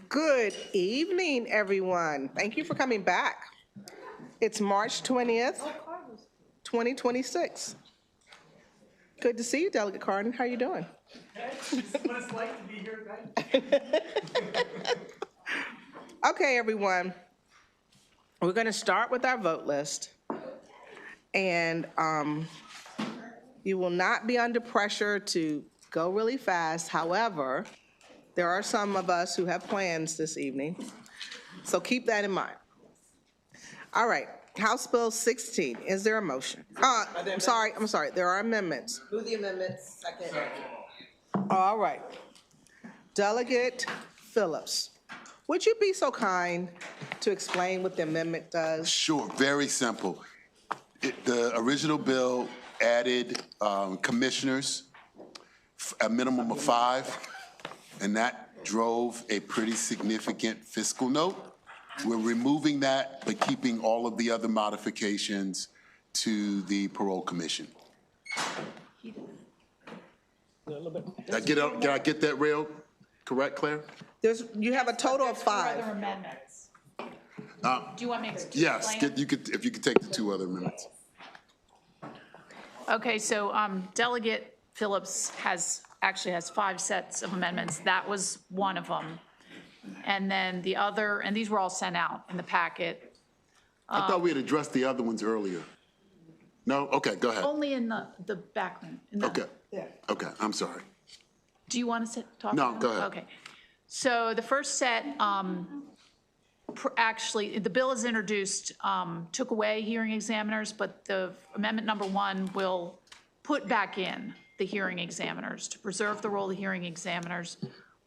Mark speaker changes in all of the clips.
Speaker 1: Good evening, everyone. Thank you for coming back. It's March 20th, 2026. Good to see you, Delegate Cardin. How are you doing?
Speaker 2: It's what it's like to be here tonight.
Speaker 1: Okay, everyone. We're going to start with our vote list. And you will not be under pressure to go really fast. However, there are some of us who have plans this evening, so keep that in mind. All right, House Bill 16, is there a motion? I'm sorry, there are amendments.
Speaker 3: Move the amendments, second.
Speaker 1: All right. Delegate Phillips, would you be so kind to explain what the amendment does?
Speaker 4: Sure, very simple. The original bill added commissioners, a minimum of 5, and that drove a pretty significant fiscal note. We're removing that, but keeping all of the other modifications to the parole commission. Did I get that real correct, Claire?
Speaker 1: You have a total of 5.
Speaker 5: Other amendments. Do you want me to explain?
Speaker 4: Yes, if you could take the 2 other amendments.
Speaker 5: Okay, so Delegate Phillips actually has 5 sets of amendments. That was one of them. And then the other, and these were all sent out in the packet.
Speaker 4: I thought we had addressed the other ones earlier. No? Okay, go ahead.
Speaker 5: Only in the back room.
Speaker 4: Okay. Okay, I'm sorry.
Speaker 5: Do you want to talk?
Speaker 4: No,
Speaker 5: about
Speaker 4: go ahead.
Speaker 5: Okay. So the first set, actually, the bill is introduced, took away hearing examiners, but the amendment number 1 will put back in the hearing examiners to preserve the role of hearing examiners,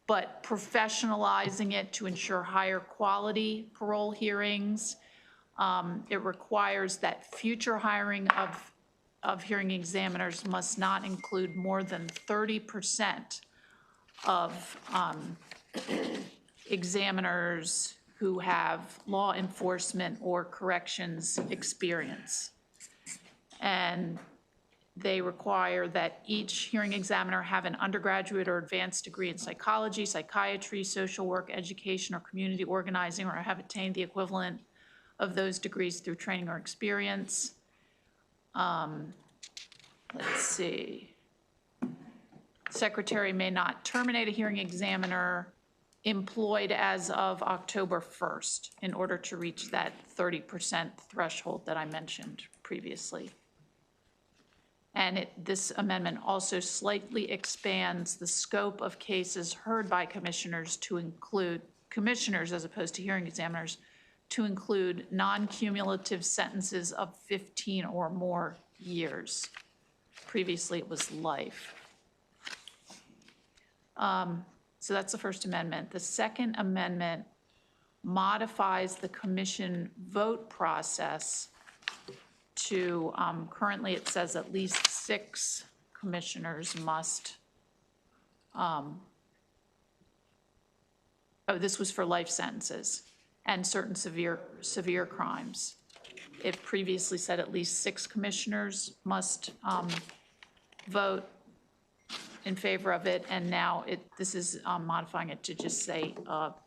Speaker 5: but professionalizing it to ensure higher quality parole hearings. It requires that future hiring of hearing examiners must not include more than 30% of examiners who have law enforcement or corrections experience. And they require that each hearing examiner have an undergraduate or advanced degree in psychology, psychiatry, social work, education, or community organizing, or have attained the equivalent of those degrees through training or experience. Let's see. Secretary may not terminate a hearing examiner employed as of October 1st in order to reach that 30% threshold that I mentioned previously. And this amendment also slightly expands the scope of cases heard by commissioners to include commissioners as opposed to hearing examiners to include non-cumulative sentences of 15 or more years. Previously, it was life. So that's the First Amendment. The Second Amendment modifies the commission vote process to, currently it says at least 6 commissioners must, this was for life sentences and certain severe crimes. It previously said at least 6 commissioners must vote in favor of it, and now this is modifying it to just say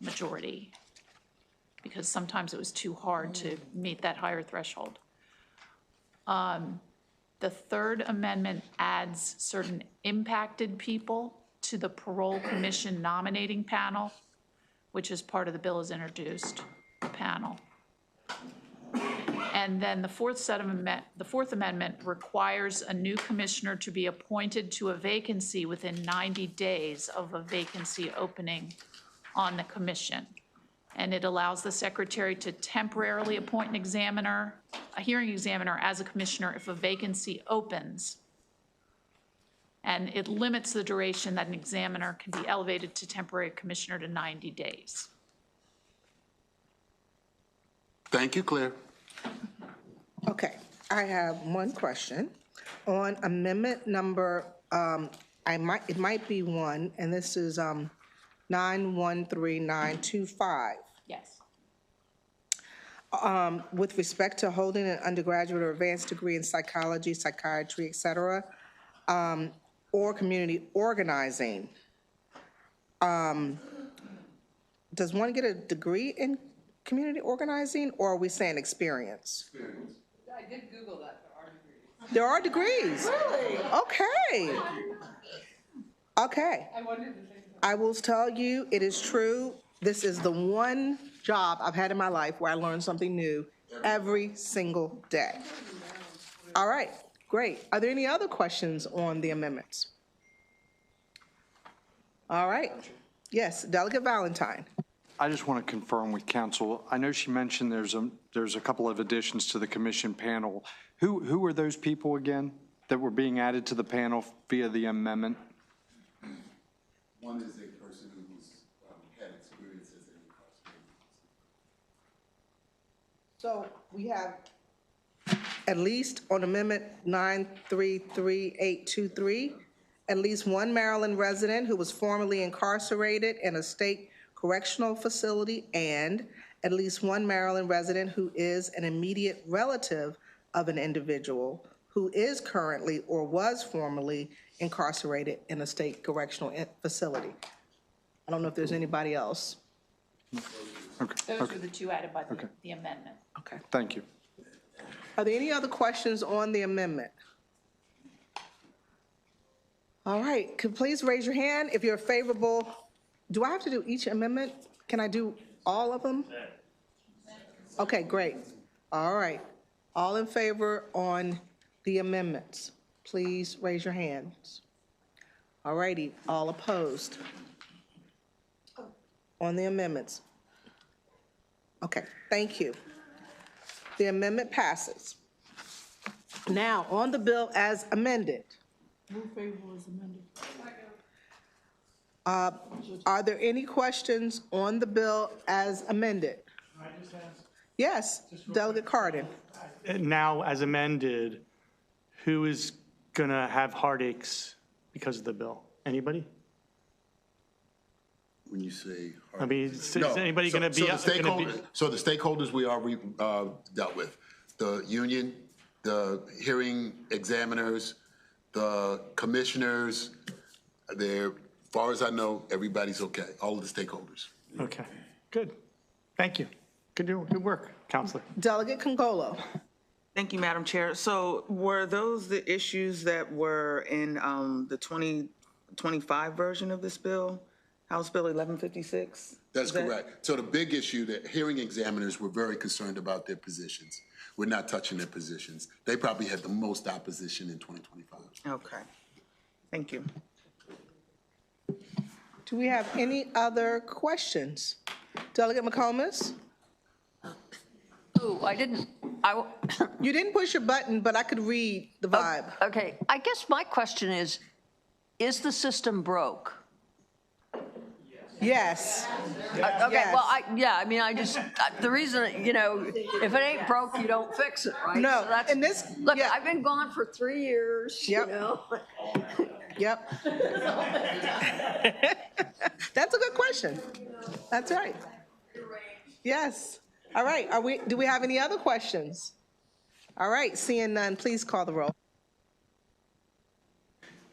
Speaker 5: majority, because sometimes it was too hard to meet that higher threshold. The Third Amendment adds certain impacted people to the parole commission nominating panel, which is part of the bill as introduced panel. And then the Fourth Amendment requires a new commissioner to be appointed to a vacancy within 90 days of a vacancy opening on the commission. And it allows the secretary to temporarily appoint an examiner, a hearing examiner, as a commissioner if a vacancy opens. And it limits the duration that an examiner can be elevated to temporary commissioner to 90 days.
Speaker 4: Thank you, Claire.
Speaker 1: Okay, I have one question. On amendment number, it might be 1, and this is 913925.
Speaker 5: Yes.
Speaker 1: With respect to holding an undergraduate or advanced degree in psychology, psychiatry, et cetera, or community organizing, does one get a degree in community organizing, or are we saying experience?
Speaker 3: I did Google that,
Speaker 1: There are degrees. Really? Okay. Okay.
Speaker 3: I wondered the same thing.
Speaker 1: I will tell you, it is true. This is the one job I've had in my life where I learn something new every single day. All right, great. Are there any other questions on the amendments? All right. Yes, Delegate Valentine.
Speaker 6: I just want to confirm with council. I know she mentioned there's a couple of additions to the commission panel. Who were those people again that were being added to the panel via the amendment?
Speaker 4: One is a person who's had experience as an incarcerated.
Speaker 1: So we have at least on Amendment 933823, at least one Maryland resident who was formerly incarcerated in a state correctional facility, and at least one Maryland resident who is an immediate relative of an individual who is currently or was formerly incarcerated in a state correctional facility. I don't know if there's anybody else.
Speaker 5: Those were the two added by the amendment.
Speaker 1: Okay.
Speaker 6: Thank you.
Speaker 1: Are there any other questions on the amendment? All right, could please raise your hand if you're favorable. Do I have to do each amendment? Can I do all of them? Okay, great. All right. All in favor on the amendments, please raise your hands. All righty, all opposed on the amendments? Okay, thank you. The amendment passes. Now, on the bill as amended.
Speaker 3: Move favorable as amended.
Speaker 1: Are there any questions on the bill as amended?
Speaker 2: Can I just ask?
Speaker 1: Yes, Delegate Cardin.
Speaker 2: Now, as amended, who is going to have heartaches because of the bill? Anybody?
Speaker 4: When you say.
Speaker 2: I mean, is
Speaker 4: No.
Speaker 2: anybody
Speaker 4: So-
Speaker 2: going to be?
Speaker 4: So the stakeholders we already dealt with, the union, the hearing examiners, the commissioners, as far as I know, everybody's okay, all of the stakeholders.
Speaker 2: Okay, good. Thank you. Good work, Counselor.
Speaker 1: Delegate Congolo.
Speaker 7: Thank you, Madam Chair. So were those the issues that were in the 2025 version of this bill, House Bill 1156?
Speaker 4: That's correct. So the big issue, that hearing examiners were very concerned about their positions. We're not touching their positions. They probably had the most opposition in 2025.
Speaker 7: Okay, thank you.
Speaker 1: Do we have any other questions? Delegate McComas?
Speaker 8: Ooh,
Speaker 1: You didn't push your button, but I could read the vibe.
Speaker 8: okay, I guess my question is the system broke?
Speaker 1: Yes.
Speaker 8: Okay, well, the reason, if it ain't broke, you don't fix it, right?
Speaker 1: No,
Speaker 8: So that's-
Speaker 1: and this-
Speaker 8: Look,
Speaker 1: yeah.
Speaker 8: I've been gone for 3 years,
Speaker 1: Yep. Yep. That's a good question. That's right. Yes. All right, do we have any other questions? All right, seeing none, please call the roll.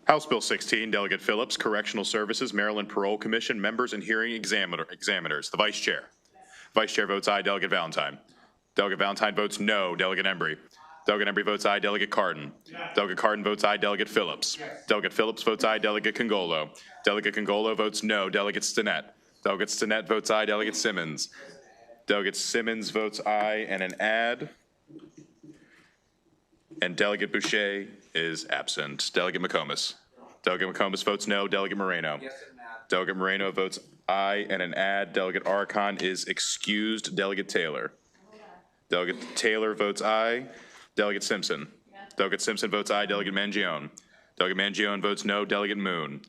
Speaker 9: House Bill 16, Delegate Phillips, Correctional Services, Maryland Parole Commission, members and hearing examiners. The Vice Chair. Vice Chair votes aye, Delegate Valentine. Delegate Valentine votes no, Delegate Embry. Delegate Embry votes aye, Delegate Cardin. Delegate Cardin votes aye, Delegate Phillips. Delegate Phillips votes aye, Delegate Congolo. Delegate Congolo votes no, Delegate Stinnett. Delegate Stinnett votes aye, Delegate Simmons. Delegate Simmons votes aye, and an add. And Delegate Boucher is absent. Delegate McComas. Delegate McComas votes no. Delegate Moreno. Delegate Moreno votes aye, and an add. Delegate Archon is excused. Delegate Taylor. Delegate Taylor votes aye. Delegate Simpson. Delegate Simpson votes aye. Delegate Mangione. Delegate Mangione votes no. Delegate Moon.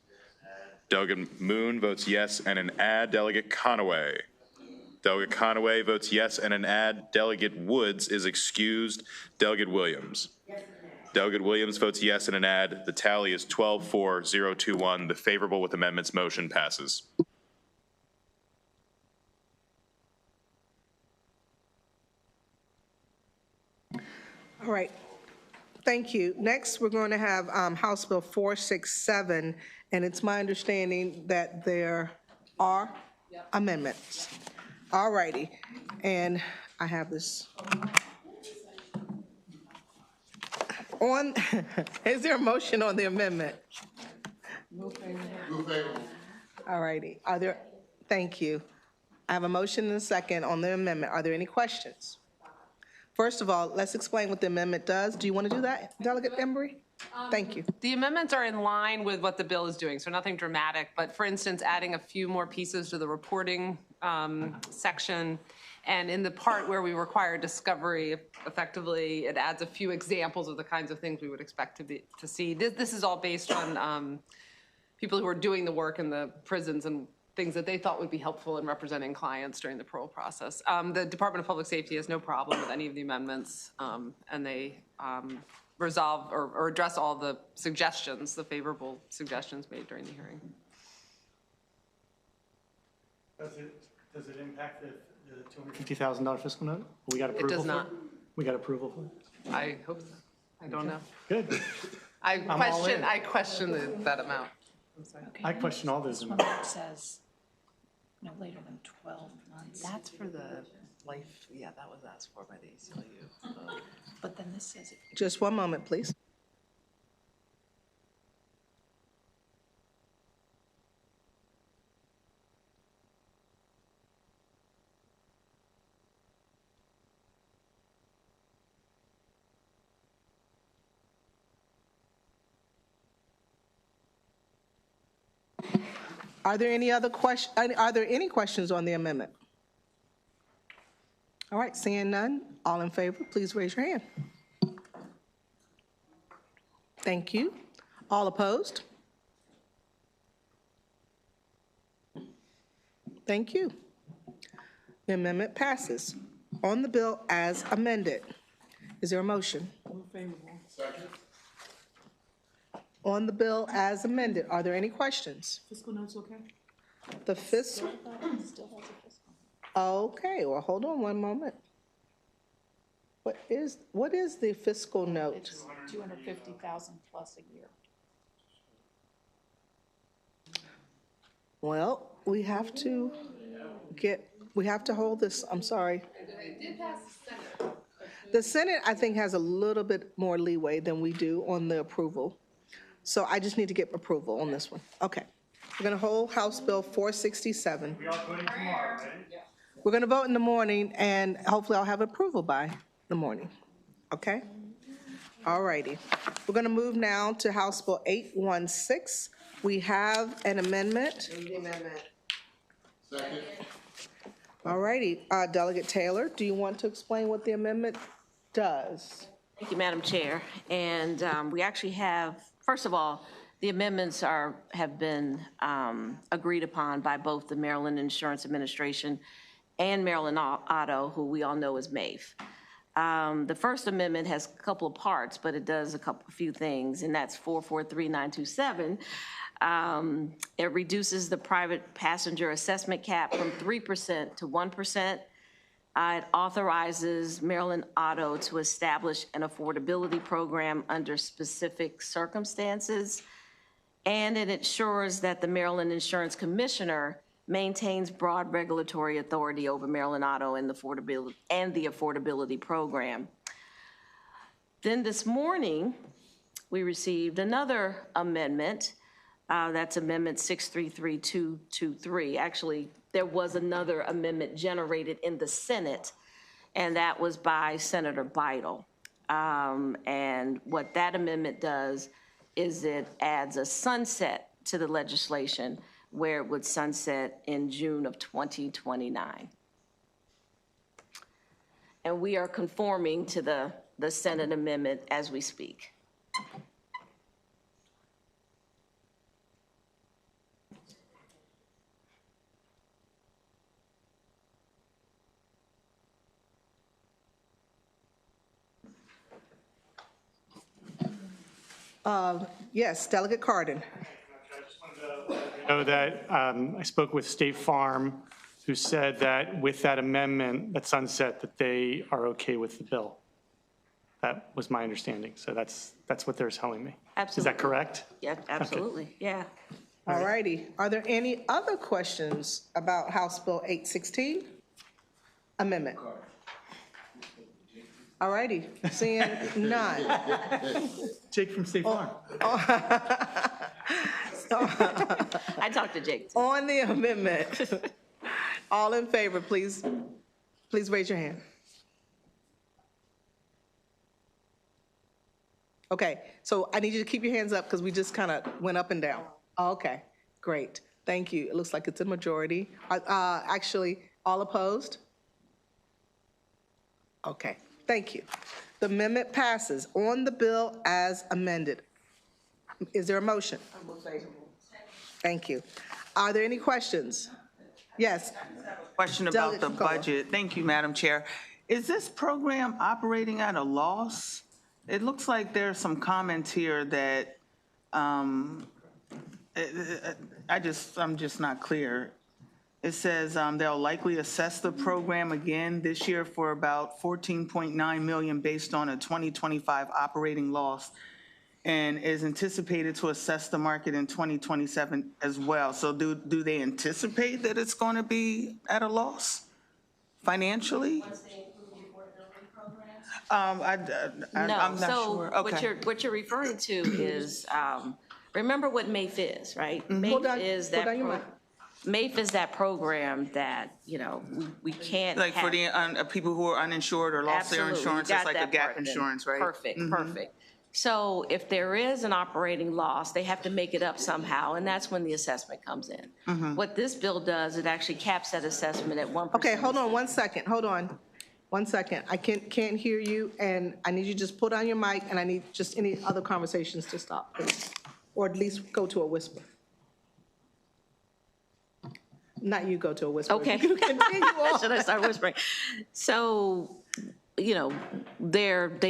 Speaker 9: Delegate Moon votes yes, and an add. Delegate Conaway. Delegate Conaway votes yes, and an add. Delegate Woods is excused. Delegate Williams. Delegate Williams votes yes, and an add. The tally is 12-4-0-2-1. The favorable with amendments motion passes.
Speaker 1: All right, thank you. Next, we're going to have House Bill 467, and it's my understanding that there are amendments. All righty, and I have this. On, is there a motion on the amendment? All righty, thank you. I have a motion and a second on the amendment. Are there any questions? First of all, let's explain what the amendment does. Do you want to do that, Delegate Embry? Thank you.
Speaker 10: The amendments are in line with what the bill is doing, so nothing dramatic, but for instance, adding a few more pieces to the reporting section. And in the part where we require discovery, effectively, it adds a few examples of the kinds of things we would expect to see. This is all based on people who are doing the work in the prisons and things that they thought would be helpful in representing clients during the parole process. The Department of Public Safety has no problem with any of the amendments, and they resolve or address all the suggestions, the favorable suggestions made during the hearing.
Speaker 2: Does it impact the $250,000 fiscal note? We got approval
Speaker 10: It does
Speaker 2: for
Speaker 10: not.
Speaker 2: We got approval for it?
Speaker 10: I hope so. I don't know.
Speaker 2: Good.
Speaker 10: I
Speaker 2: all in.
Speaker 10: question that amount. I'm sorry.
Speaker 2: I question all those.
Speaker 5: This one that says no later than 12 months.
Speaker 3: That's for the life, yeah, that was asked for by the ACLU.
Speaker 5: But then this says it.
Speaker 1: Just one moment, please. Are there any questions on the amendment? All right, seeing none, all in favor, please raise your hand. Thank you. All opposed? Thank you. The amendment passes. On the bill as amended, is there a motion?
Speaker 3: Move favorable.
Speaker 1: On the bill as amended, are there any questions?
Speaker 3: Fiscal notes okay?
Speaker 1: The fiscal, okay, well, hold on one moment. What is the fiscal note?
Speaker 5: It's 250,000 plus a year.
Speaker 1: Well, we have to hold this, I'm sorry.
Speaker 3: It did pass the Senate.
Speaker 1: The Senate, I think, has a little bit more leeway than we do on the approval. So I just need to get approval on this one. Okay. We're going to hold House Bill 467.
Speaker 2: We are voting tomorrow, right?
Speaker 1: We're going to vote in the morning, and hopefully I'll have approval by the morning. Okay? All righty. We're going to move now to House Bill 816. We have an amendment.
Speaker 4: Second.
Speaker 1: All righty. Delegate Taylor, do you want to explain what the amendment does?
Speaker 11: Thank you, Madam Chair. And we actually have, first of all, the amendments have been agreed upon by both the Maryland Insurance Administration and Maryland Auto, who we all know as MAIF. The first amendment has a couple of parts, but it does a few things, and that's 443927. It reduces the private passenger assessment cap from 3% to 1%. It authorizes Maryland Auto to establish an affordability program under specific circumstances, and it ensures that the Maryland Insurance Commissioner maintains broad regulatory authority over Maryland Auto and the affordability program. Then this morning, we received another amendment. That's Amendment 633223. Actually, there was another amendment generated in the Senate, and that was by Senator Beidle. And what that amendment does is it adds a sunset to the legislation where it would sunset in June of 2029. And we are conforming to the Senate amendment as we speak.
Speaker 1: Yes, Delegate Cardin.
Speaker 2: Know that I spoke with State Farm, who said that with that amendment, that sunset, that they are okay with the bill. That was my understanding. So that's what they're telling me.
Speaker 11: Absolutely.
Speaker 2: Is that correct?
Speaker 11: Yeah, absolutely. Yeah.
Speaker 1: All righty. Are there any other questions about House Bill 816 amendment? All righty, seeing none.
Speaker 2: Jake from State Farm.
Speaker 11: I talked to Jake.
Speaker 1: On the amendment, all in favor, please raise your hand. Okay, so I need you to keep your hands up because we just kind of went up and down. Okay, great, thank you. It looks like it's a majority. Actually, all opposed? Okay, thank you. The amendment passes on the bill as amended. Is there a motion? Thank you. Are there any questions? Yes.
Speaker 7: Question about the
Speaker 1: Delegate Congola.
Speaker 7: budget. Thank you, Madam Chair. Is this program operating at a loss? It looks like there's some comments here that I'm just not clear. It says they'll likely assess the program again this year for about $14.9 million based on a 2025 operating loss, and is anticipated to assess the market in 2027 as well. So do they anticipate that it's going to be at a loss financially? I'm
Speaker 11: No,
Speaker 7: not
Speaker 11: so
Speaker 7: sure. Okay.
Speaker 11: what you're referring to is, remember what MAFE is, right?
Speaker 1: Hold on,
Speaker 11: MAFE is
Speaker 1: hold
Speaker 11: that,
Speaker 1: on your mic.
Speaker 11: MAFE is that program that, we can't
Speaker 7: Like for
Speaker 11: have.
Speaker 7: the people who are uninsured or lost their
Speaker 11: Absolutely, you
Speaker 7: insurance,
Speaker 11: got
Speaker 7: it's like a
Speaker 11: that
Speaker 7: gap
Speaker 11: part then.
Speaker 7: insurance, right?
Speaker 11: Perfect, perfect. So if there is an operating loss, they have to make it up somehow, and that's when the assessment comes in. What this bill does, it actually caps that assessment at 1%.
Speaker 1: Okay, hold on 1 second, hold on. 1 second, I can't hear you, and I need you to just put on your mic, and I need just any other conversations to stop, please. Or at least go to a whisper. Not you go to a whisper.
Speaker 11: Okay.
Speaker 1: You continue on.
Speaker 11: Should I start whispering? So, they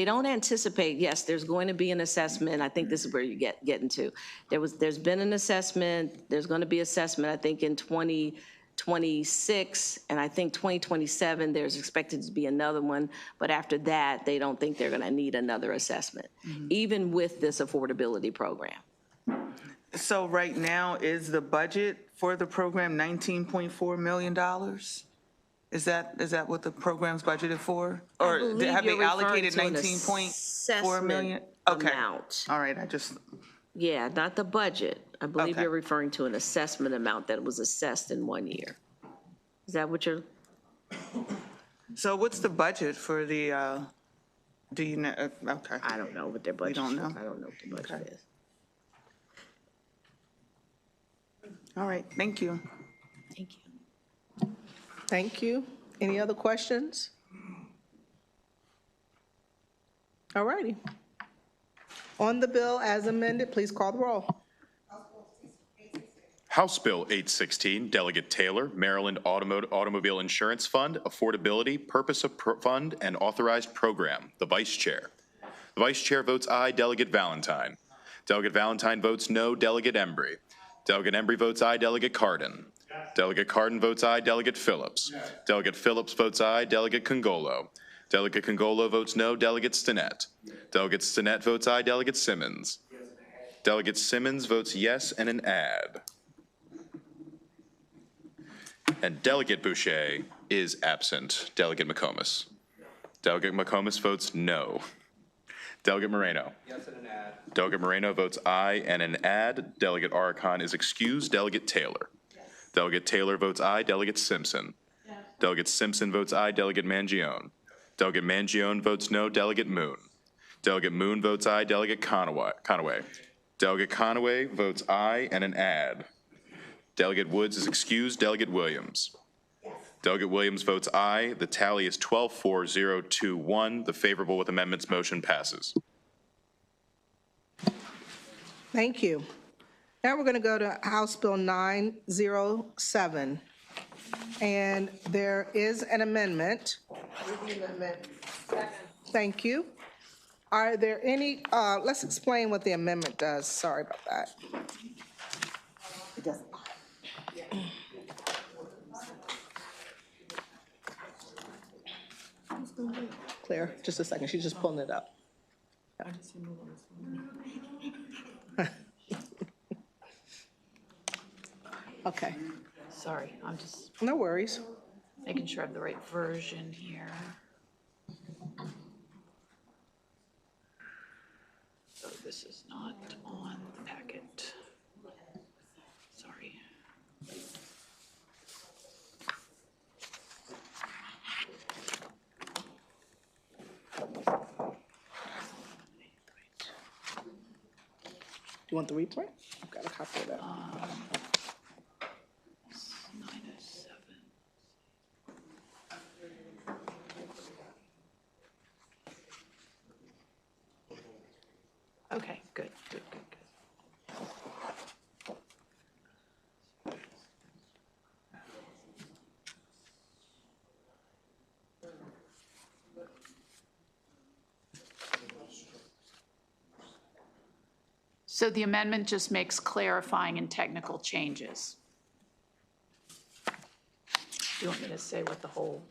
Speaker 11: don't anticipate, yes, there's going to be an assessment. I think this is where you getting to. There's been an assessment, there's going to be assessment, I think in 2026, and I think 2027, there's expected to be another one. But after that, they don't think they're going to need another assessment, even with this affordability program.
Speaker 7: So right now, is the budget for the program $19.4 million? Is that what the program's budgeted for? Or
Speaker 11: believe
Speaker 7: have they
Speaker 11: you're referring
Speaker 7: allocated
Speaker 11: to an
Speaker 7: 19.4 million?
Speaker 11: assessment
Speaker 7: Okay.
Speaker 11: amount.
Speaker 7: All right,
Speaker 11: Yeah, not the budget. I believe
Speaker 7: Okay.
Speaker 11: you're referring to an assessment amount that was assessed in 1 year. Is that what you're?
Speaker 7: so what's the budget for the, do you know, okay.
Speaker 11: I don't know what their budget is.
Speaker 7: don't know?
Speaker 11: I don't know what the budget is.
Speaker 7: All right, thank you.
Speaker 11: Thank you.
Speaker 1: Thank you. Any other questions? All righty. On the bill as amended, please call the roll.
Speaker 9: House Bill 816, Delegate Taylor, Maryland Automobile Insurance Fund, Affordability, Purpose of Fund, and Authorized Program. The Vice Chair. The Vice Chair votes aye. Delegate Valentine. Delegate Valentine votes no. Delegate Embry. Delegate Embry votes aye. Delegate Cardin. Delegate Cardin votes aye. Delegate Phillips. Delegate Phillips votes aye. Delegate Congolo. Delegate Congolo votes no. Delegate Stinnett. Delegate Stinnett votes aye. Delegate Simmons. Delegate Simmons votes yes and an add. And Delegate Boucher is absent. Delegate McComas. Delegate McComas votes no. Delegate Moreno. Yes and an add. Delegate Moreno votes aye and an add. Delegate Arcon is excused. Delegate Taylor. Yes. Delegate Taylor votes aye. Delegate Simpson. Yes. Delegate Simpson votes aye. Delegate Mangione. Delegate Mangione votes no. Delegate Moon. Delegate Moon votes aye. Delegate Conaway. Delegate Conaway votes aye and an add. Delegate Woods is excused. Delegate Williams. Yes. Delegate Williams votes aye. The tally is 12-4-0-2-1. The favorable with amendments motion passes.
Speaker 1: Thank you. Now we're going to go to House Bill 907. And there is an amendment. Thank you. Are there any, let's explain what the amendment does. Sorry about that. It doesn't. Claire, just a second, she's just pulling it up. Okay,
Speaker 5: Sorry, I'm just
Speaker 1: no worries.
Speaker 5: making sure I have the right version here. So this is not on the packet. Sorry.
Speaker 1: Do you want the reprint? I've got a copy of that.
Speaker 5: 907. Okay, good. So the amendment just makes clarifying and technical changes. Do you want me to say what the whole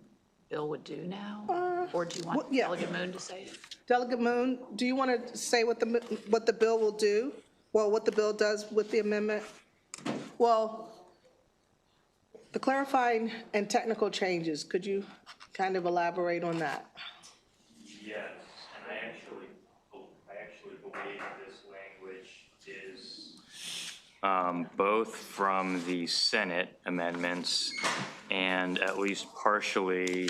Speaker 5: bill would do now? Or do you want
Speaker 1: yeah.
Speaker 5: Delegate Moon to say it?
Speaker 1: Delegate Moon, do you want to say what the bill will do? Well, what the bill does with the amendment? Well, the clarifying and technical changes, could you kind of elaborate on that?
Speaker 12: Yes, and I actually believe this language is both from the Senate amendments and at least partially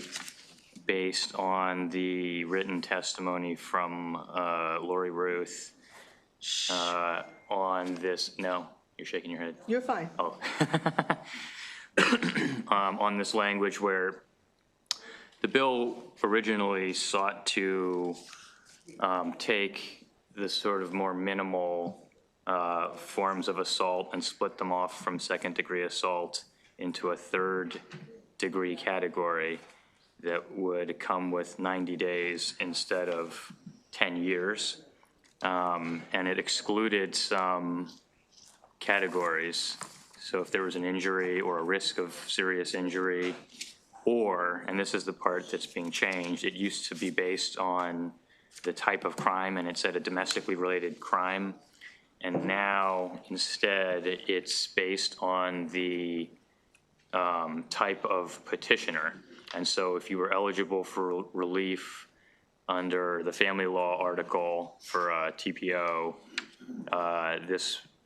Speaker 12: based on the written testimony from Lori Ruth on this. No, you're shaking your head.
Speaker 1: You're fine.
Speaker 12: Oh. On this language where the bill originally sought to take the sort of more minimal forms of assault and split them off from second-degree assault into a third-degree category that would come with 90 days instead of 10 years. And it excluded some categories. So if there was an injury or a risk of serious injury, or, and this is the part that's being changed, it used to be based on the type of crime, and it said a domestically related crime. And now, instead, it's based on the type of petitioner. And so if you were eligible for relief under the family law article for a TPO,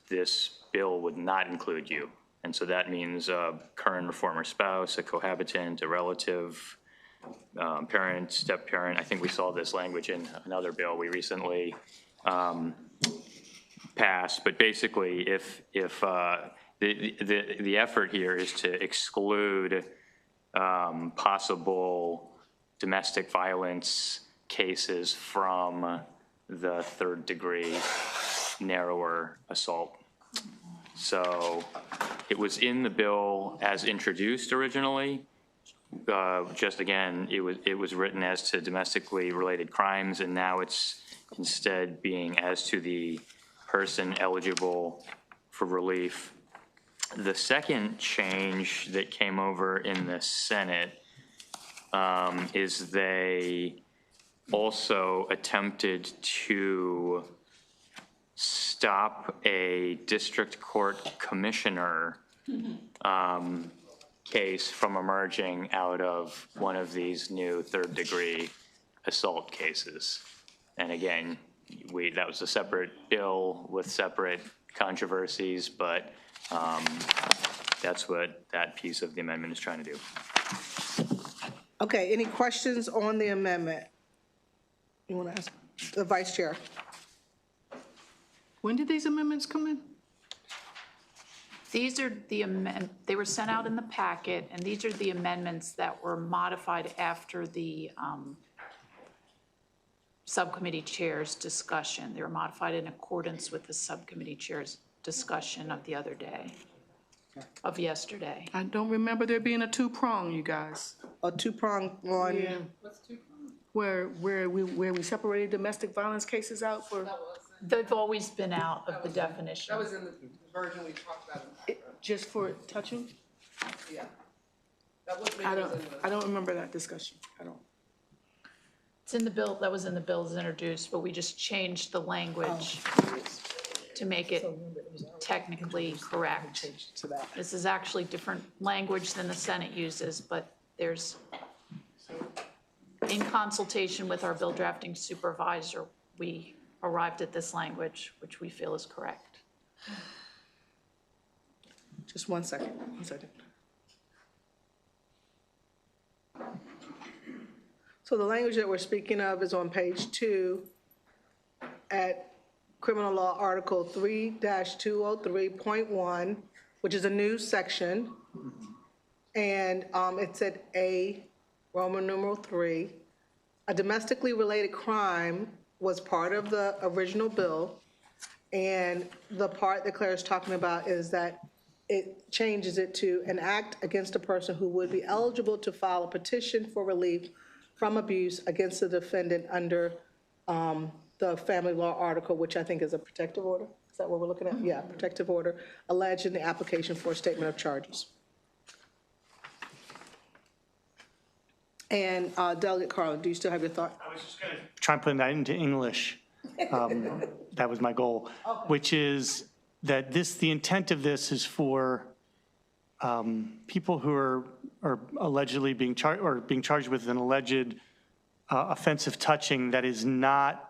Speaker 12: this bill would not include you. And so that means a current or former spouse, a cohabitant, a relative, parent, step-parent. I think we saw this language in another bill we recently passed. But basically, if the effort here is to exclude possible domestic violence cases from the third-degree narrower assault. So it was in the bill as introduced originally. Just again, it was written as to domestically related crimes, and now it's instead being as to the person eligible for relief. The second change that came over in the Senate is they also attempted to stop a district court commissioner case from emerging out of one of these new third-degree assault cases. And again, that was a separate bill with separate controversies, but that's what that piece of the amendment is trying to do.
Speaker 1: Okay, any questions on the amendment? You want to ask the Vice Chair?
Speaker 7: When did these amendments come in?
Speaker 5: These are they were sent out in the packet, and these are the amendments that were modified after the subcommittee chair's discussion. They were modified in accordance with the subcommittee chair's discussion of the other day, of yesterday.
Speaker 7: I don't remember there being a two-prong, you guys.
Speaker 1: A two-prong on?
Speaker 7: Yeah. What's two-prong? Where we separated domestic violence cases out for?
Speaker 5: They've always been out of the definition.
Speaker 3: That was in the version we talked about.
Speaker 7: Just for touching?
Speaker 3: Yeah. That was,
Speaker 7: I don't remember that discussion. I don't.
Speaker 5: It's in the bill, that was in the bill as introduced, but we just changed the language to make it technically correct. This is actually different language than the Senate uses, but there's, in consultation with our bill drafting supervisor, we arrived at this language, which we feel is correct.
Speaker 1: Just 1 second, 1 second. So the language that we're speaking of is on page 2 at Criminal Law Article 3-203.1, which is a new section. And it's at A, Roman numeral 3. A domestically related crime was part of the original bill. And the part that Claire is talking about is that it changes it to an act against a person who would be eligible to file a petition for relief from abuse against the defendant under the family law article, which I think is a protective order. Is that what we're looking at? Yeah, protective order, alleged in the application for a statement of charges. And Delegate Carlin, do you still have your thought?
Speaker 2: I was just going to try and put that into English. That was my goal, which is that the intent of this is for people who are allegedly being charged with an alleged offensive touching that is not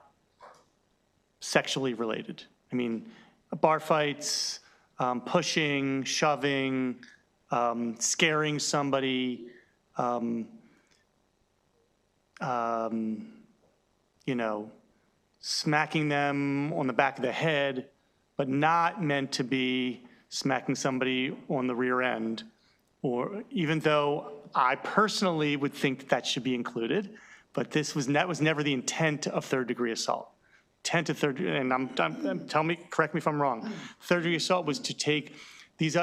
Speaker 2: sexually related. I mean, bar fights, pushing, shoving, scaring somebody, smacking them on the back of the head, but not meant to be smacking somebody on the rear end. Or even though I personally would think that should be included, but that was never the intent of third-degree assault. Intent of and correct me if I'm wrong. Third-degree assault was to take these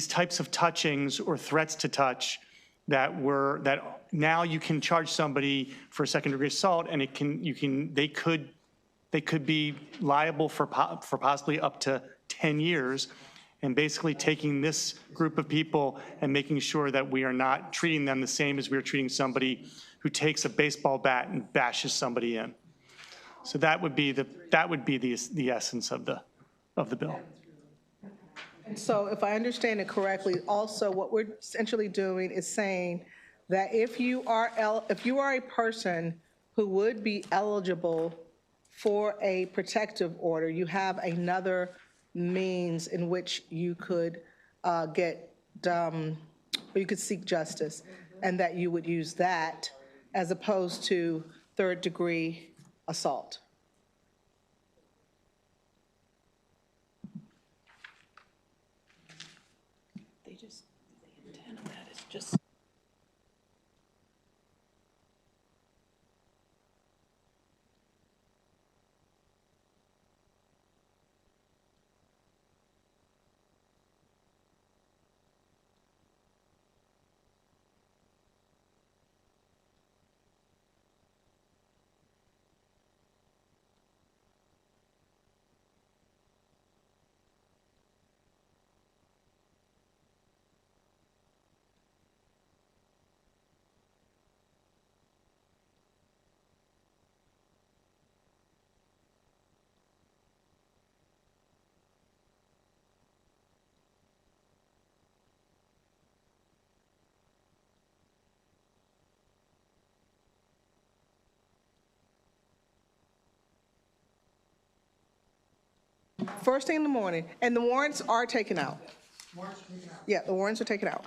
Speaker 2: types of touchings or threats to touch that now you can charge somebody for second-degree assault, and they could be liable for possibly up to 10 years, and basically taking this group of people and making sure that we are not treating them the same as we are treating somebody who takes a baseball bat and bashes somebody in. So that would be the essence of the bill.
Speaker 1: So if I understand it correctly, also what we're essentially doing is saying that if you are a person who would be eligible for a protective order, you have another means in which you could you could seek justice, and that you would use that as opposed to third-degree assault.
Speaker 5: The intent of that is just.
Speaker 1: First thing in the morning, and the warrants are taken out. Yeah, the warrants are taken out.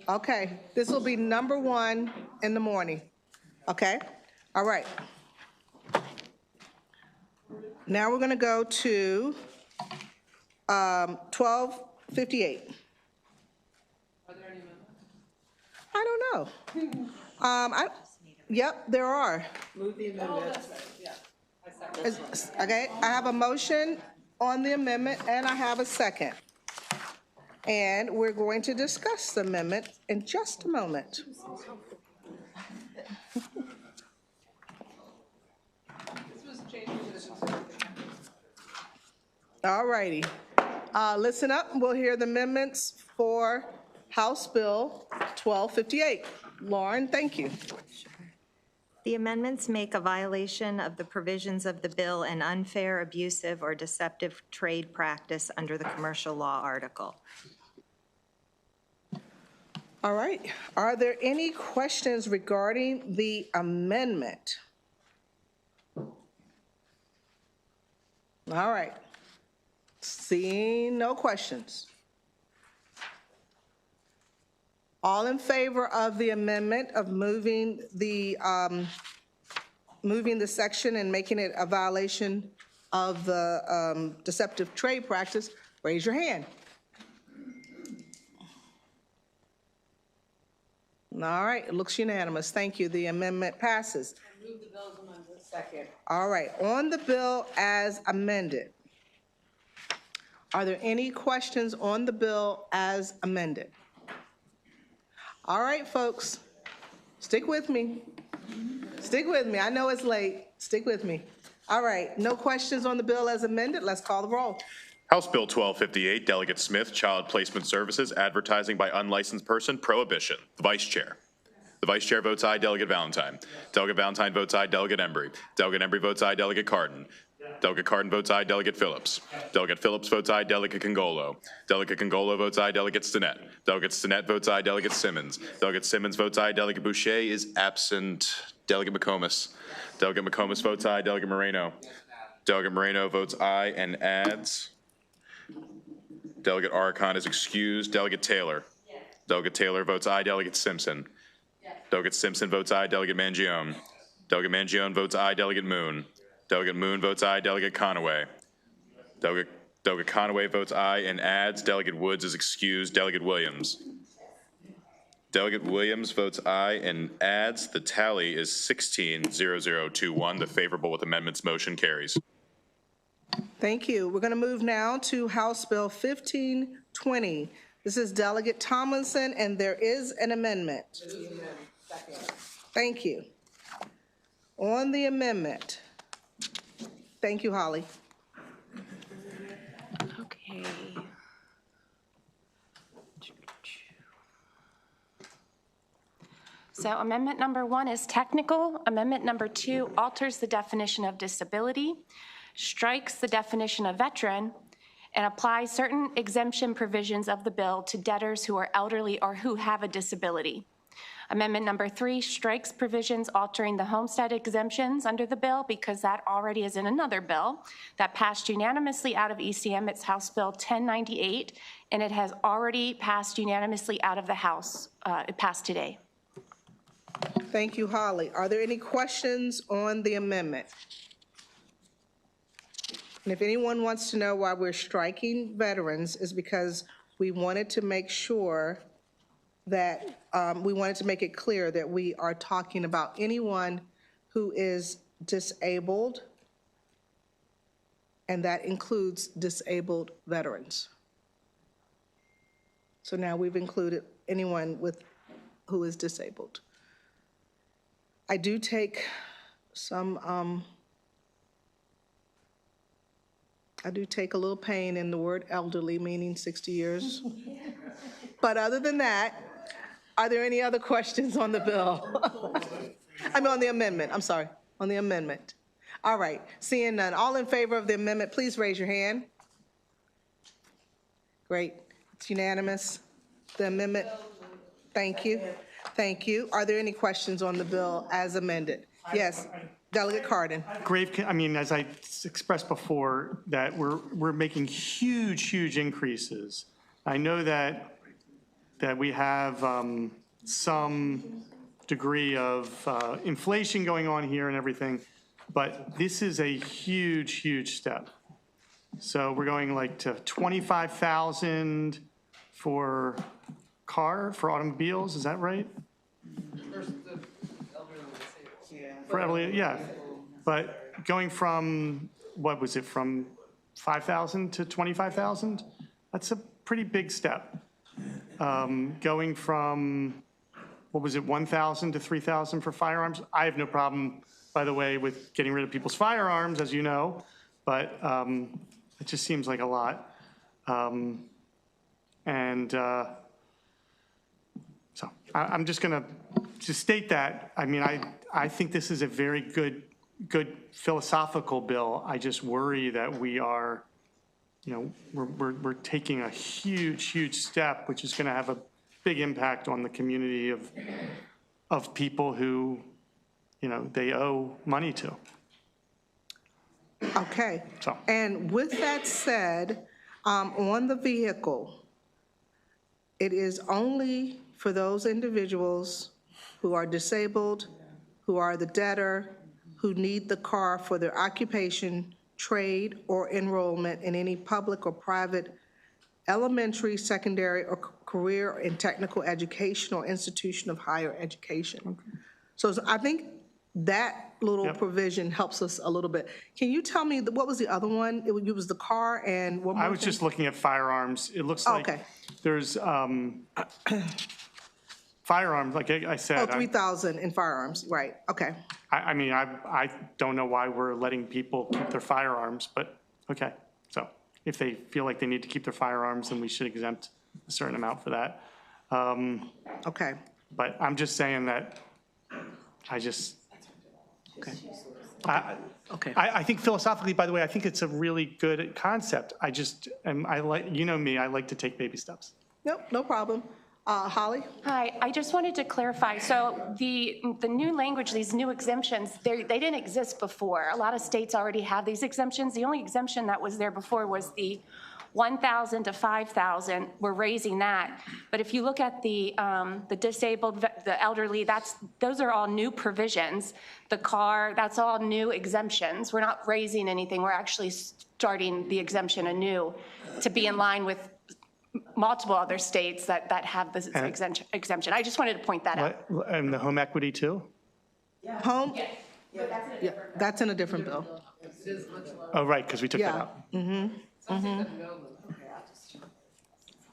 Speaker 1: Okay, this will be number 1 in the morning. Okay, all right. Now we're going to go to 1258.
Speaker 10: Are there any amendments?
Speaker 1: I don't know. Yep, there are.
Speaker 3: Move the amendment.
Speaker 1: Okay, I have a motion on the amendment, and I have a second. And we're going to discuss the amendment in just a moment. All righty. Listen up, we'll hear the amendments for House Bill 1258. Lauren, thank you.
Speaker 13: The amendments make a violation of the provisions of the bill an unfair, abusive, or deceptive trade practice under the commercial law article.
Speaker 1: All right. Are there any questions regarding the amendment? All right. Seeing no questions. All in favor of the amendment of moving the section and making it a violation of the deceptive trade practice, raise your hand. All right, it looks unanimous. Thank you. The amendment passes.
Speaker 7: Move the bill as amended. Second.
Speaker 1: All right, on the bill as amended, are there any questions on the bill as amended? All right, folks, stick with me. Stick with me. I know it's late. Stick with me. All right, no questions on the bill as amended. Let's call the roll.
Speaker 9: House Bill 1258, Delegate Smith, Child Placement Services, Advertising by Unlicensed Person, Prohibition. The Vice Chair. The Vice Chair votes aye, Delegate Valentine. Delegate Valentine votes aye, Delegate Embry. Delegate Embry votes aye, Delegate Cardin. Delegate Cardin votes aye, Delegate Phillips. Delegate Phillips votes aye, Delegate Congolo. Delegate Congolo votes aye, Delegate Stinnett. Delegate Stinnett votes aye, Delegate Simmons. Delegate Simmons votes aye, Delegate Boucher is absent. Delegate McComas. Delegate McComas votes aye, Delegate Moreno. Delegate Moreno votes aye and adds. Delegate Arcon is excused. Delegate Taylor. Delegate Taylor votes aye, Delegate Simpson. Delegate Simpson votes aye, Delegate Mangione. Delegate Mangione votes aye, Delegate Moon. Delegate Moon votes aye, Delegate Conaway. Delegate Conaway votes aye and adds. Delegate Woods is excused. Delegate Williams. Delegate Williams votes aye and adds. The tally is 16-0021. The favorable with amendments motion carries.
Speaker 1: Thank you. We're going to move now to House Bill 1520. This is Delegate Tomlinson, and there is an amendment. Thank you. On the amendment. Thank you, Holly.
Speaker 11: Okay.
Speaker 14: So amendment number 1 is technical. Amendment number 2 alters the definition of disability, strikes the definition of veteran, and applies certain exemption provisions of the bill to debtors who are elderly or who have a disability. Amendment number 3 strikes provisions altering the homestead exemptions under the bill because that already is in another bill that passed unanimously out of ECM. It's House Bill 1098, and it has already passed unanimously out of the House. It passed today.
Speaker 1: Thank you, Holly. Are there any questions on the amendment? And if anyone wants to know why we're striking veterans, is because we wanted to make sure that, we wanted to make it clear that we are talking about anyone who is disabled, and that includes disabled veterans. So now we've included anyone who is disabled. I do take some, I do take a little pain in the word elderly, meaning 60 years. But other than that, are there any other questions on the bill? I mean, on the amendment, I'm sorry, on the amendment. All right, seeing none. All in favor of the amendment, please raise your hand. Great, it's unanimous. The amendment, thank you. Thank you. Are there any questions on the bill as amended? Yes, Delegate Cardin.
Speaker 2: As I expressed before, that we're making huge increases. I know that we have some degree of inflation going on here and everything, but this is a huge step. So we're going like to 25,000 for automobiles, is that right? For elderly, yeah. But going from, what was it, from 5,000 to 25,000? That's a pretty big step. Going from, what was it, 1,000 to 3,000 for firearms? I have no problem, by the way, with getting rid of people's firearms, as you know, but it just seems like a lot. So I'm just going to to state that, I mean, I think this is a very good philosophical bill. I just worry that we are, we're taking a huge step, which is going to have a big impact on the community of people who, they owe money to.
Speaker 1: Okay.
Speaker 2: So.
Speaker 1: And with that said, on the vehicle, it is only for those individuals who are disabled, who are the debtor, who need the car for their occupation, trade, or enrollment in any public or private elementary, secondary, or career and technical education or institution of higher education. So I think that little provision helps us a little bit. Can you tell me, what was the other one? It was the car and one more
Speaker 2: I was
Speaker 1: thing?
Speaker 2: just looking at firearms. It looks like
Speaker 1: Okay.
Speaker 2: there's firearms, like I said.
Speaker 1: Oh, 3,000 in firearms, right, okay.
Speaker 2: I mean, I don't know why we're letting people keep their firearms, but okay. So if they feel like they need to keep their firearms, then we should exempt a certain amount for that.
Speaker 1: Okay.
Speaker 2: But I'm just saying that I think philosophically, by the way, I think it's a really good concept. I like, me, I like to take baby steps.
Speaker 1: Nope, no problem. Holly?
Speaker 14: Hi, I just wanted to clarify. So the new language, these new exemptions, they didn't exist before. A lot of states already have these exemptions. The only exemption that was there before was the 1,000 to 5,000. We're raising that. But if you look at the disabled, the elderly, those are all new provisions. The car, that's all new exemptions. We're not raising anything. We're actually starting the exemption anew to be in line with multiple other states that have this exemption. I just wanted to point that out.
Speaker 2: And the home equity too?
Speaker 1: Home? Yeah, that's in a different bill.
Speaker 2: Oh, right, because we took that
Speaker 1: Yeah.
Speaker 2: out.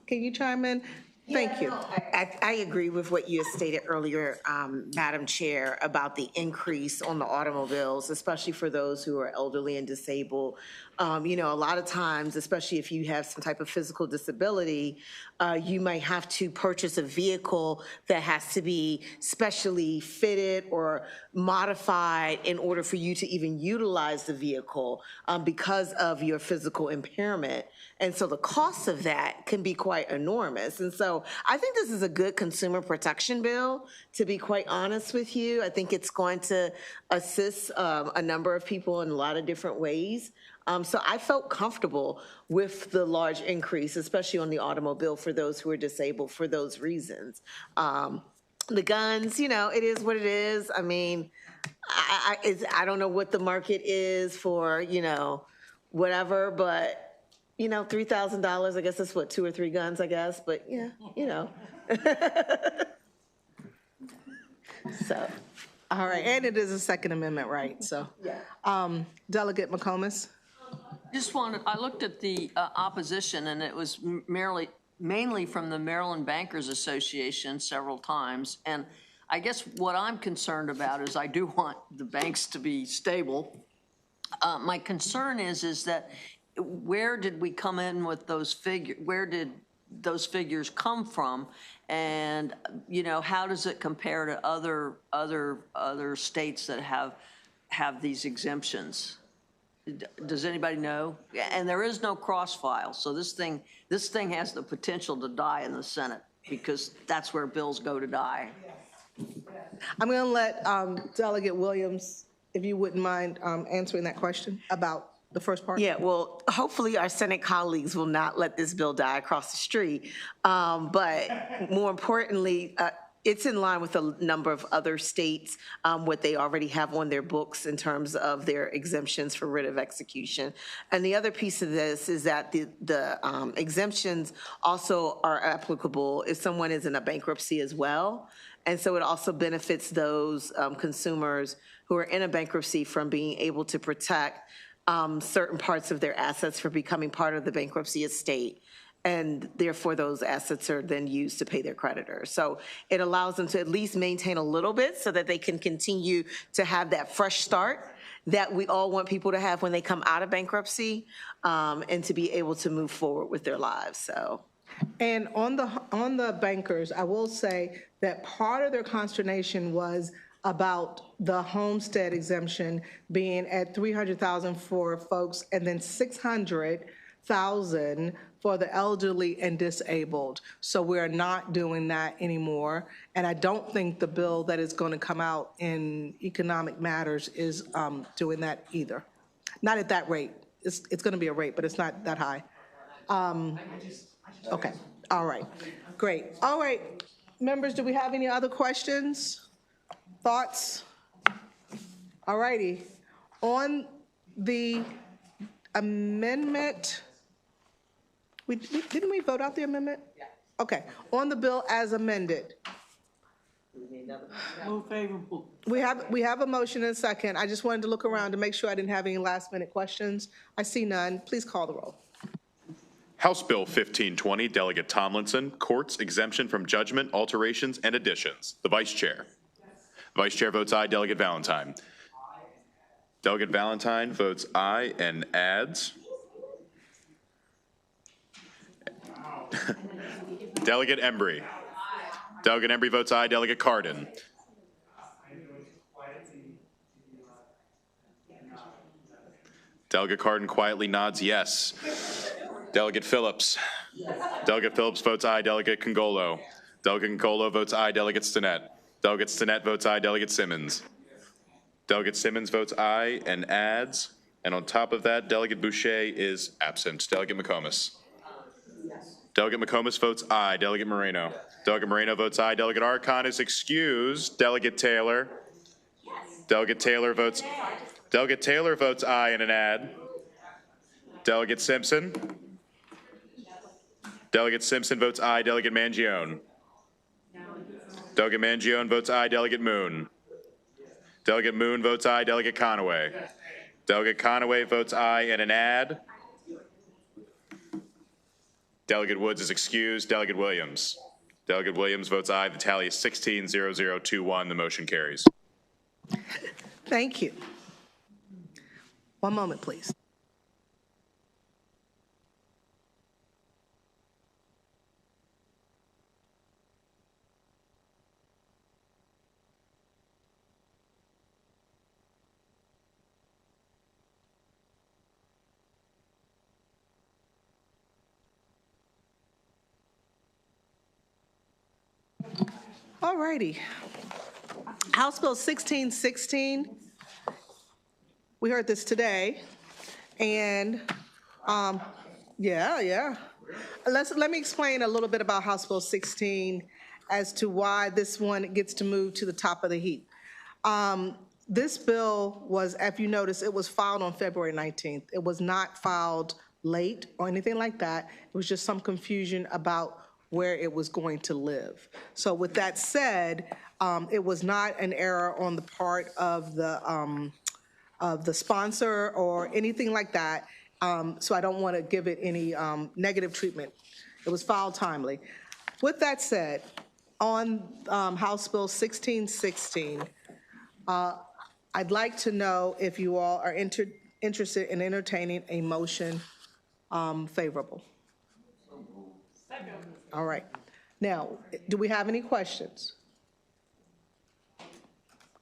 Speaker 1: Can you chime in? Thank you.
Speaker 15: I agree with what you stated earlier, Madam Chair, about the increase on the automobiles, especially for those who are elderly and disabled. A lot of times, especially if you have some type of physical disability, you might have to purchase a vehicle that has to be specially fitted or modified in order for you to even utilize the vehicle because of your physical impairment. And so the cost of that can be quite enormous. And so I think this is a good consumer protection bill, to be quite honest with you. I think it's going to assist a number of people in a lot of different ways. So I felt comfortable with the large increase, especially on the automobile for those who are disabled for those reasons. The guns, it is what it is. I mean, I don't know what the market is for, whatever, but $3,000, I guess that's what, 2 or 3 guns, I guess, but yeah,
Speaker 1: So, all right, and it is a Second Amendment right, so. Delegate McComas?
Speaker 8: I looked at the opposition, and it was mainly from the Maryland Bankers Association several times. And I guess what I'm concerned about is I do want the banks to be stable. My concern is that where did we come in with those figures? Where did those figures come from? And, how does it compare to other states that have these exemptions? Does anybody know? And there is no cross file, so this thing has the potential to die in the Senate because that's where bills go to die.
Speaker 1: I'm going to let Delegate Williams, if you wouldn't mind answering that question about the first part.
Speaker 15: Yeah, well, hopefully our Senate colleagues will not let this bill die across the street. But more importantly, it's in line with a number of other states, what they already have on their books in terms of their exemptions for writ of execution. And the other piece of this is that the exemptions also are applicable if someone is in a bankruptcy as well. And so it also benefits those consumers who are in a bankruptcy from being able to protect certain parts of their assets for becoming part of the bankruptcy estate. And therefore, those assets are then used to pay their creditors. So it allows them to at least maintain a little bit so that they can continue to have that fresh start that we all want people to have when they come out of bankruptcy, and to be able to move forward with their lives. So.
Speaker 1: And on the bankers, I will say that part of their consternation was about the homestead exemption being at 300,000 for folks and then 600,000 for the elderly and disabled. So we're not doing that anymore. And I don't think the bill that is going to come out in economic matters is doing that either. Not at that rate. It's going to be a rate, but it's not that high. Okay, all right, great. All right, members, do we have any other questions, thoughts? All righty. On the amendment, didn't we vote out the amendment? Yeah. Okay, on the bill as amended.
Speaker 7: Move favorable.
Speaker 1: We have a motion and a second. I just wanted to look around to make sure I didn't have any last minute questions. I see none. Please call the roll.
Speaker 9: House Bill 1520, Delegate Tomlinson, Courts Exemption from Judgment, Alterations, and Additions. The Vice Chair. The Vice Chair votes aye. Delegate Valentine. Delegate Valentine votes aye and adds. Delegate Embry. Delegate Embry votes aye. Delegate Cardin. Delegate Cardin quietly nods yes. Delegate Phillips. Delegate Phillips votes aye. Delegate Congolo. Delegate Congolo votes aye. Delegate Stinnett. Delegate Stinnett votes aye. Delegate Simmons. Delegate Simmons votes aye and adds. And on top of that, Delegate Boucher is absent. Delegate McComas. Delegate McComas votes aye. Delegate Moreno. Delegate Moreno votes aye. Delegate Arcon is excused. Delegate Taylor. Delegate Taylor votes aye and an add. Delegate Simpson. Delegate Simpson votes aye. Delegate Mangione. Delegate Mangione votes aye. Delegate Moon. Delegate Moon votes aye. Delegate Conaway. Delegate Conaway votes aye and an add. Delegate Woods is excused. Delegate Williams. Delegate Williams votes aye. The tally is 16-0021. The motion carries.
Speaker 1: Thank you. One moment, please. All righty. House Bill 1616, we heard this today, and yeah. Let me explain a little bit about House Bill 16 as to why this one gets to move to the top of the heap. This bill was, if you notice, it was filed on February 19th. It was not filed late or anything like that. It was just some confusion about where it was going to live. So with that said, it was not an error on the part of the sponsor or anything like that. So I don't want to give it any negative treatment. It was filed timely. With that said, on House Bill 1616, I'd like to know if you all are interested in entertaining a motion favorable. All right. Now, do we have any questions?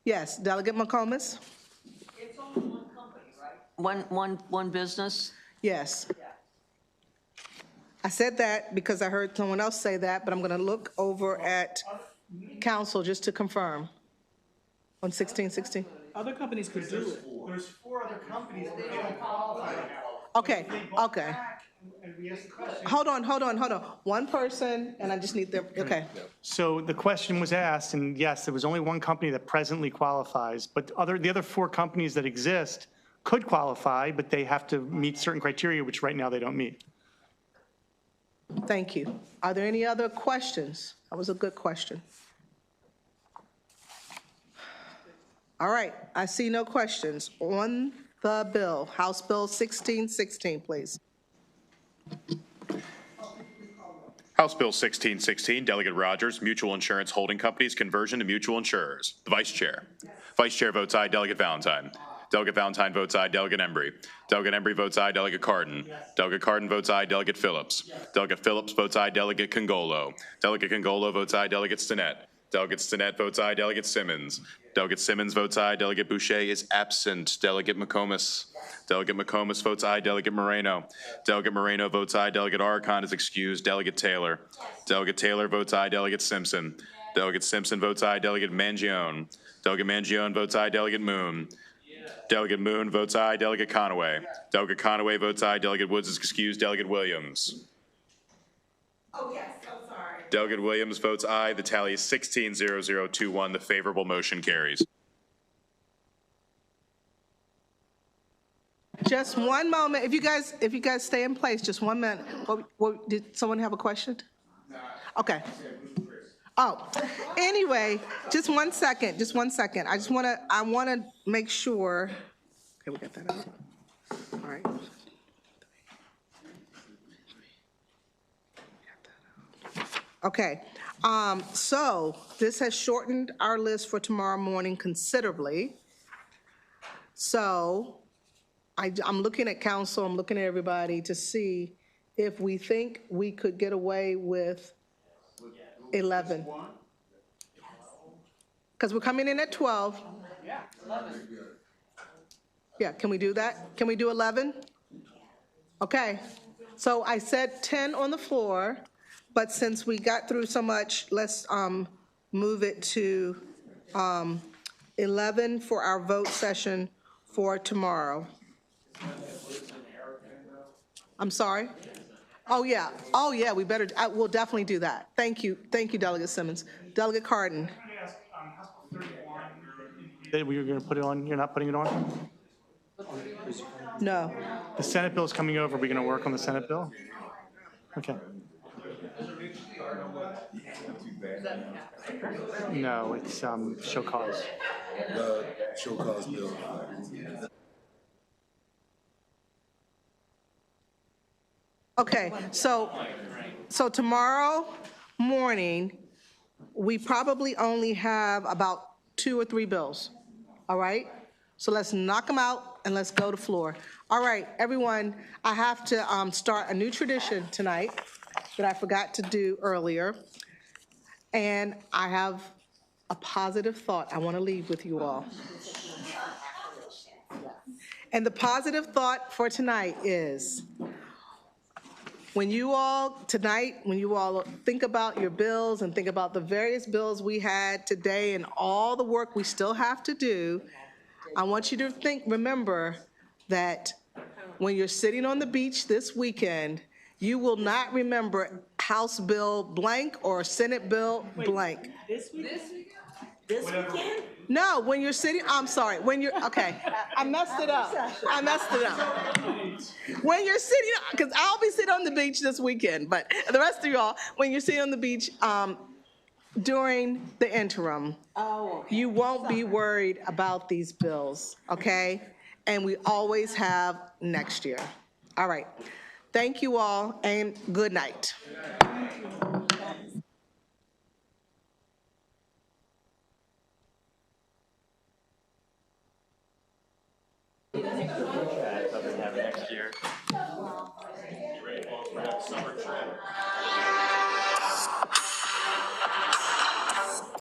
Speaker 1: Yes, Delegate McComas?
Speaker 8: It's only one company, right? One business?
Speaker 1: Yes. I said that because I heard someone else say that, but I'm going to look over at council just to confirm on 1616.
Speaker 7: Other companies could do it.
Speaker 2: There's 4 other companies that don't qualify right now.
Speaker 1: Okay, okay.
Speaker 2: And we asked the question.
Speaker 1: Hold on. One person, and I just need their, okay.
Speaker 2: So the question was asked, and yes, there was only one company that presently qualifies, but the other 4 companies that exist could qualify, but they have to meet certain criteria, which right now they don't meet.
Speaker 1: Thank you. Are there any other questions? That was a good question. All right, I see no questions. On the bill, House Bill 1616, please.
Speaker 9: House Bill 1616, Delegate Rogers, Mutual Insurance Holding Companies Conversion to Mutual Insurers. The Vice Chair. Vice Chair votes aye. Delegate Valentine. Delegate Valentine votes aye. Delegate Embry. Delegate Embry votes aye. Delegate Cardin. Delegate Cardin votes aye. Delegate Phillips. Delegate Phillips votes aye. Delegate Congolo. Delegate Congolo votes aye. Delegate Stinnett. Delegate Stinnett votes aye. Delegate Simmons. Delegate Simmons votes aye. Delegate Boucher is absent. Delegate McComas. Delegate McComas votes aye. Delegate Moreno. Delegate Moreno votes aye. Delegate Arcon is excused. Delegate Taylor. Delegate Taylor votes aye. Delegate Simpson. Delegate Simpson votes aye. Delegate Mangione. Delegate Mangione votes aye. Delegate Moon. Delegate Moon votes aye. Delegate Conaway. Delegate Conaway votes aye. Delegate Woods is excused. Delegate Williams.
Speaker 1: Oh, yes, I'm sorry.
Speaker 9: Delegate Williams votes aye. The tally is 16-0-0-2-1. The favorable motion carries.
Speaker 1: Just one moment. If you guys stay in place, just 1 minute. Did someone have a question? Okay. Oh, anyway, just 1 second, just 1 second. I want to make sure. Okay, we got that out. All right. Okay, so this has shortened our list for tomorrow morning considerably. So I'm looking at council, I'm looking at everybody to see if we think we could get away with 11. Because we're coming in at 12.
Speaker 3: Yeah, 11.
Speaker 1: Yeah, can we do that? Can we do 11? Okay, so I said 10 on the floor, but since we got through so much, let's move it to 11 for our vote session for tomorrow. I'm sorry? Oh, yeah, we better, we'll definitely do that. Thank you, Delegate Simmons. Delegate Cardin.
Speaker 2: That we were going to put it on, you're not putting it on?
Speaker 1: No.
Speaker 2: The Senate bill is coming over. We're going to work on the Senate bill? Okay. No, it's show cause.
Speaker 4: Show cause bill.
Speaker 1: Okay, so tomorrow morning, we probably only have about 2 or 3 bills, all right? So let's knock them out and let's go to floor. All right, everyone, I have to start a new tradition tonight that I forgot to do earlier. And I have a positive thought I want to leave with you all. And the positive thought for tonight is, when you all think about your bills and think about the various bills we had today and all the work we still have to do, I want you to remember that when you're sitting on the beach this weekend, you will not remember House Bill blank or Senate Bill blank.
Speaker 15: This weekend?
Speaker 1: No, when you're sitting, I'm sorry, okay, I messed it up. When you're sitting, because I'll be sitting on the beach this weekend, but the rest of y'all, when you're sitting on the beach during the interim, you won't be worried about these bills, okay? And we always have next year. All right. Thank you all, and good night.